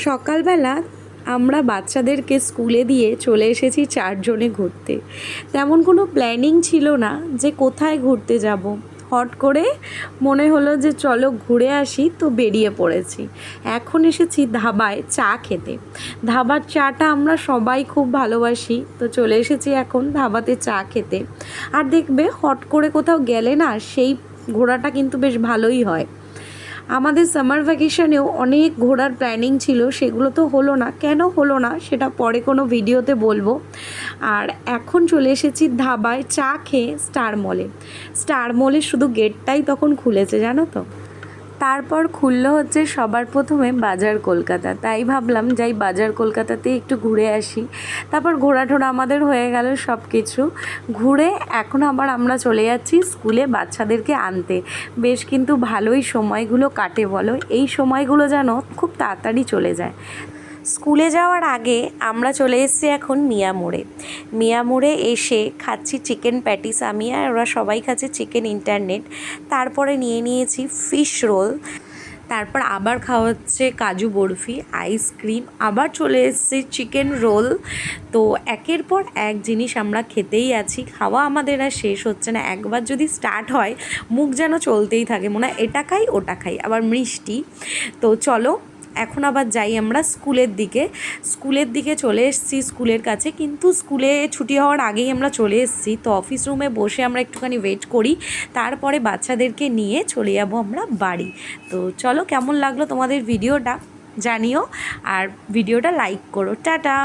সকালবেলা আমরা বাচ্চাদেরকে স্কুলে দিয়ে চলে এসেছি 4 জনে ঘুরতে। তেমন কোনো প্ল্যানিং ছিল না যে কোথায় ঘুরতে যাব। হট করে মনে হলো যে চলো ঘুরে আসি, তো বেরিয়ে পড়েছি। এখন এসেছি ধাবায় চা খেতে। ধাবার চাটা আমরা সবাই খুব ভালোবাসি, তো চলে এসেছি এখন ধাবাতে চা খেতে। আর দেখবে হট করে কোথাও গেলে না, সেই ঘোরাটা কিন্তু বেশ ভালোই হয়। আমাদের সামার ভ্যাকেশনেও অনেক ঘোরার প্ল্যানিং ছিল, সেগুলো তো হলো না। কেন হলো না সেটা পরে কোনো ভিডিওতে বলবো। আর এখন চলে এসেছি ধাবায় চা খেয়ে স্টার মলে শুধু গেটটাই তখন খুলেছে, জানো তো। তারপর খুললো হচ্ছে সবার প্রথমে বাজার কলকাতা। তাই ভাবলাম যাই বাজার কলকাতাতে একটু ঘুরে আসি। তারপর ঘোরা আমাদের হয়ে গেল সব কিছু ঘুরে। এখন আবার আমরা চলে যাচ্ছি স্কুলে বাচ্চাদেরকে আনতে। বেশ কিন্তু ভালোই সময়গুলো কাটে বলো, এই সময়গুলো যেন খুব তাড়াতাড়ি চলে যায়। স্কুলে যাওয়ার আগে আমরা চলে এসেছি এখন মিয়ামোড়ে এসে খাচ্ছি চিকেন প্যাটিস, আমি আর ওরা সবাই খাচ্ছে চিকেন ইন্টারনেট। তারপরে নিয়েছি ফিশ রোল, তারপর আবার খাওয়া হচ্ছে কাজু বরফি, আইসক্রিম, আবার চলে এসেছি চিকেন রোল। তো একের পর এক জিনিস আমরা খেতেই আছি, খাওয়া আমাদের আর শেষ হচ্ছে না। একবার যদি স্টার্ট হয় মুখ যেন চলতেই থাকে, মনে হয় এটা খাই ওটা খাই, আবার মিষ্টি। তো চলো এখন আবার যাই আমরা স্কুলের দিকে চলে এসেছি, স্কুলের কাছে। কিন্তু স্কুলে ছুটি হওয়ার আগেই আমরা চলে এসেছি। তো অফিস রুমে বসে আমরা একটুখানি ওয়েট করি, তারপরে বাচ্চাদেরকে নিয়ে চলে যাবো আমরা বাড়ি। তো চলো, কেমন লাগলো তোমাদের ভিডিওটা জানিও, আর ভিডিওটা লাইক করো। টাটা।